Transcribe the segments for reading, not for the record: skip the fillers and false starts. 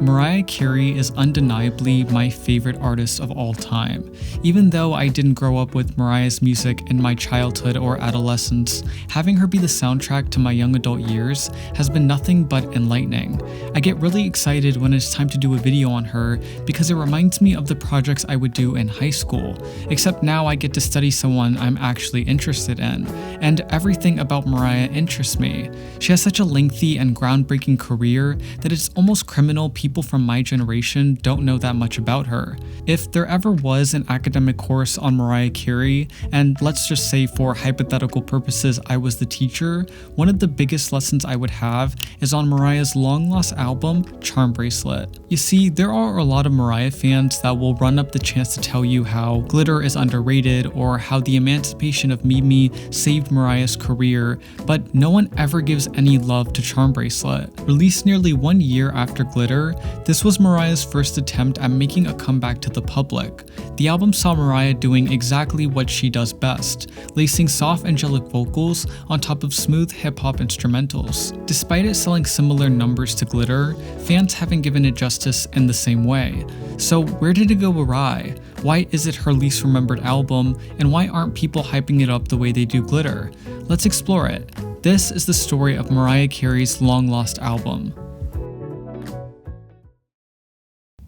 Mariah Carey is undeniably my favorite artist of all time. Even though I didn't grow up with Mariah's music in my childhood or adolescence, having her be the soundtrack to my young adult years has been nothing but enlightening. I get really excited when it's time to do a video on her because it reminds me of the projects I would do in high school, except now I get to study someone I'm actually interested in, and everything about Mariah interests me. She has such a lengthy and groundbreaking career that it's almost criminal people from my generation don't know that much about her. If there ever was an academic course on Mariah Carey, and let's just say for hypothetical purposes I was the teacher, one of the biggest lessons I would have is on Mariah's long-lost album, Charmbracelet. You see, there are a lot of Mariah fans that will run up the chance to tell you how glitter is underrated or how the emancipation of Mimi saved Mariah's career, but no one ever gives any love to Charmbracelet. Released nearly 1 year after Glitter, this was Mariah's first attempt at making a comeback to the public. The album saw Mariah doing exactly what she does best, lacing soft angelic vocals on top of smooth hip-hop instrumentals. Despite it selling similar numbers to Glitter, fans haven't given it justice in the same way. So where did it go awry? Why is it her least remembered album, and why aren't people hyping it up the way they do Glitter? Let's explore it. This is the story of Mariah Carey's long-lost album.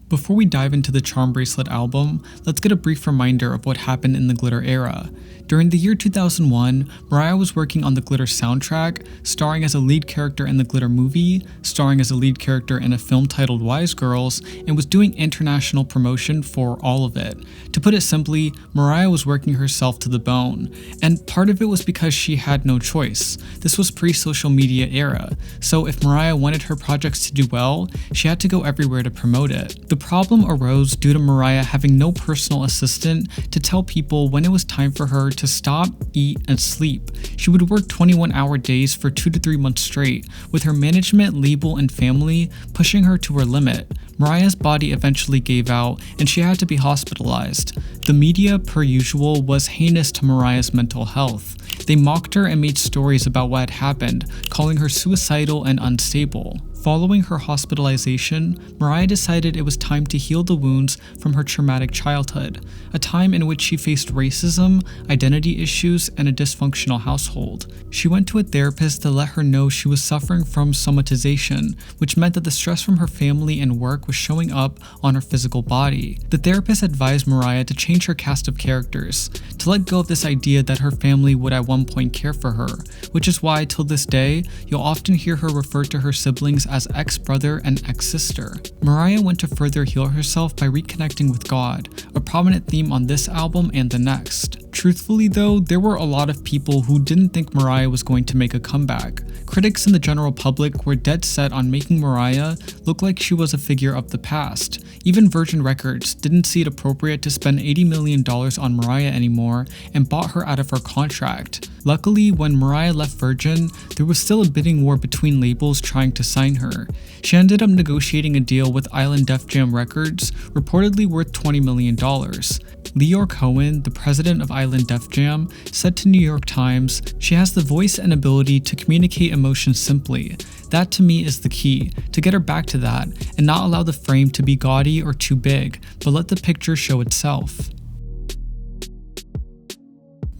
Before we dive into the Charmbracelet album, let's get a brief reminder of what happened in the Glitter era. During the year 2001, Mariah was working on the Glitter soundtrack, starring as a lead character in the Glitter movie, starring as a lead character in a film titled Wise Girls, and was doing international promotion for all of it. To put it simply, Mariah was working herself to the bone, and part of it was because she had no choice. This was pre-social media era, so if Mariah wanted her projects to do well, she had to go everywhere to promote it. The problem arose due to Mariah having no personal assistant to tell people when it was time for her to stop, eat, and sleep. She would work 21-hour days for 2 to 3 months straight, with her management, label, and family pushing her to her limit. Mariah's body eventually gave out, and she had to be hospitalized. The media, per usual, was heinous to Mariah's mental health. They mocked her and made stories about what had happened, calling her suicidal and unstable. Following her hospitalization, Mariah decided it was time to heal the wounds from her traumatic childhood, a time in which she faced racism, identity issues, and a dysfunctional household. She went to a therapist to let her know she was suffering from somatization, which meant that the stress from her family and work was showing up on her physical body. The therapist advised Mariah to change her cast of characters, to let go of this idea that her family would at one point care for her, which is why till this day, you'll often hear her refer to her siblings as ex-brother and ex-sister. Mariah went to further heal herself by reconnecting with God, a prominent theme on this album and the next. Truthfully though, there were a lot of people who didn't think Mariah was going to make a comeback. Critics and the general public were dead set on making Mariah look like she was a figure of the past. Even Virgin Records didn't see it appropriate to spend $80 million on Mariah anymore and bought her out of her contract. Luckily, when Mariah left Virgin, there was still a bidding war between labels trying to sign her. She ended up negotiating a deal with Island Def Jam Records, reportedly worth $20 million. Leor Cohen, the president of Island Def Jam, said to New York Times, "She has the voice and ability to communicate emotions simply. That to me is the key, to get her back to that, and not allow the frame to be gaudy or too big, but let the picture show itself."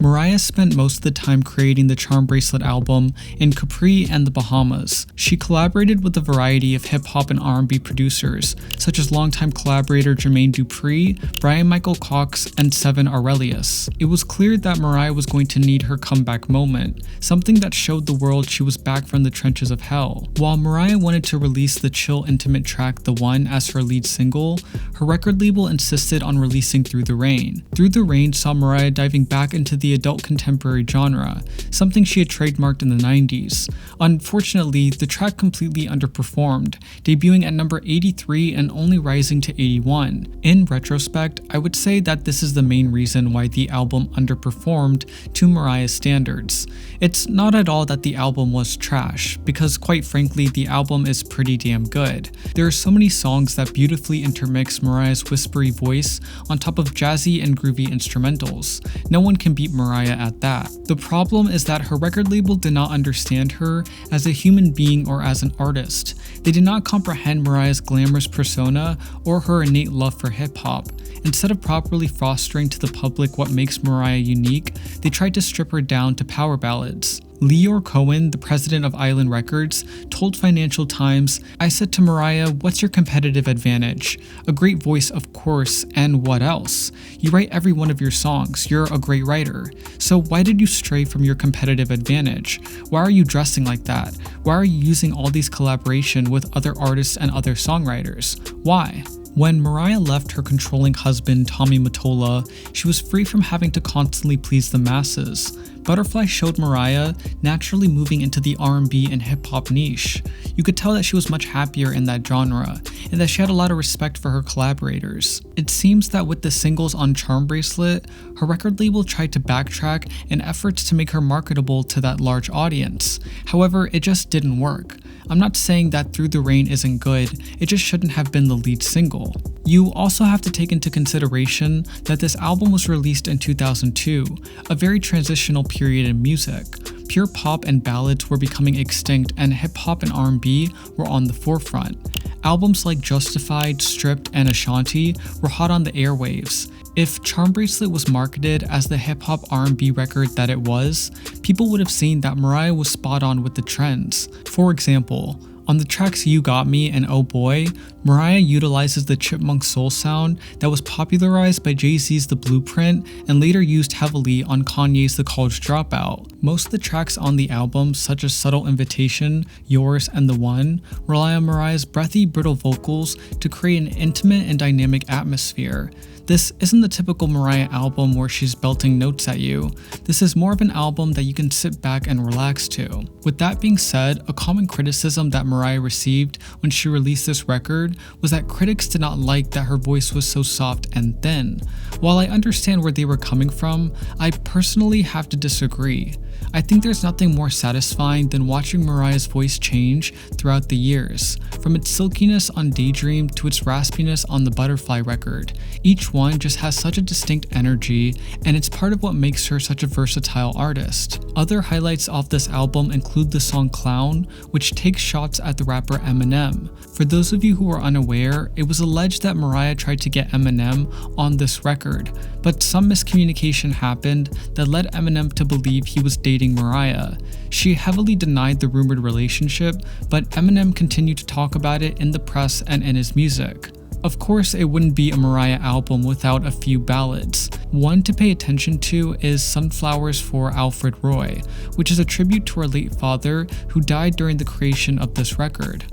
Mariah spent most of the time creating the Charmbracelet album in Capri and the Bahamas. She collaborated with a variety of hip-hop and R&B producers, such as longtime collaborator Jermaine Dupri, Brian Michael Cox, and Seven Aurelius. It was clear that Mariah was going to need her comeback moment, something that showed the world she was back from the trenches of hell. While Mariah wanted to release the chill intimate track The One as her lead single, her record label insisted on releasing Through the Rain. Through the Rain saw Mariah diving back into the adult contemporary genre, something she had trademarked in the 90s. Unfortunately, the track completely underperformed, debuting at number 83 and only rising to 81. In retrospect, I would say that this is the main reason why the album underperformed to Mariah's standards. It's not at all that the album was trash, because quite frankly, the album is pretty damn good. There are so many songs that beautifully intermix Mariah's whispery voice on top of jazzy and groovy instrumentals. No one can beat Mariah at that. The problem is that her record label did not understand her as a human being or as an artist. They did not comprehend Mariah's glamorous persona or her innate love for hip-hop. Instead of properly fostering to the public what makes Mariah unique, they tried to strip her down to power ballads. Leor Cohen, the president of Island Records, told Financial Times, "I said to Mariah, what's your competitive advantage? A great voice, of course, and what else? You write every one of your songs, you're a great writer. So why did you stray from your competitive advantage? Why are you dressing like that? Why are you using all these collaborations with other artists and other songwriters? Why?" When Mariah left her controlling husband, Tommy Mottola, she was free from having to constantly please the masses. Butterfly showed Mariah naturally moving into the R&B and hip-hop niche. You could tell that she was much happier in that genre, and that she had a lot of respect for her collaborators. It seems that with the singles on Charmbracelet, her record label tried to backtrack in efforts to make her marketable to that large audience. However, it just didn't work. I'm not saying that Through the Rain isn't good, it just shouldn't have been the lead single. You also have to take into consideration that this album was released in 2002, a very transitional period in music. Pure pop and ballads were becoming extinct and hip-hop and R&B were on the forefront. Albums like Justified, Stripped, and Ashanti were hot on the airwaves. If Charmbracelet was marketed as the hip-hop R&B record that it was, people would have seen that Mariah was spot on with the trends. For example, on the tracks You Got Me and Oh Boy, Mariah utilizes the chipmunk soul sound that was popularized by Jay-Z's The Blueprint and later used heavily on Kanye's The College Dropout. Most of the tracks on the album, such as Subtle Invitation, Yours, and The One, rely on Mariah's breathy, brittle vocals to create an intimate and dynamic atmosphere. This isn't the typical Mariah album where she's belting notes at you. This is more of an album that you can sit back and relax to. With that being said, a common criticism that Mariah received when she released this record was that critics did not like that her voice was so soft and thin. While I understand where they were coming from, I personally have to disagree. I think there's nothing more satisfying than watching Mariah's voice change throughout the years, from its silkiness on Daydream to its raspiness on the Butterfly record. Each one just has such a distinct energy, and it's part of what makes her such a versatile artist. Other highlights off this album include the song Clown, which takes shots at the rapper Eminem. For those of you who are unaware, it was alleged that Mariah tried to get Eminem on this record, but some miscommunication happened that led Eminem to believe he was dating Mariah. She heavily denied the rumored relationship, but Eminem continued to talk about it in the press and in his music. Of course, it wouldn't be a Mariah album without a few ballads. One to pay attention to is Sunflowers for Alfred Roy, which is a tribute to her late father who died during the creation of this record.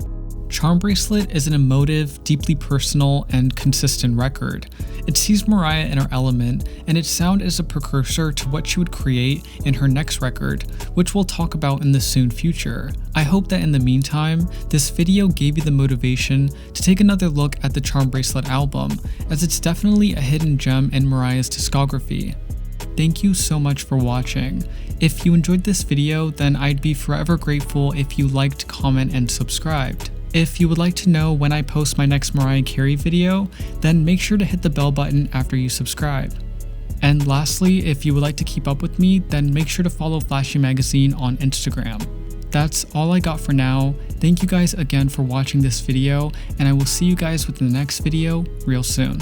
Charmbracelet is an emotive, deeply personal, and consistent record. It sees Mariah in her element, and its sound is a precursor to what she would create in her next record, which we'll talk about in the soon future. I hope that in the meantime, this video gave you the motivation to take another look at the Charmbracelet album, as it's definitely a hidden gem in Mariah's discography. Thank you so much for watching. If you enjoyed this video, then I'd be forever grateful if you liked, comment, and subscribed. If you would like to know when I post my next Mariah Carey video, then make sure to hit the bell button after you subscribe. And lastly, if you would like to keep up with me, then make sure to follow Flashy Magazine on Instagram. That's all I got for now. Thank you guys again for watching this video, and I will see you guys with the next video real soon.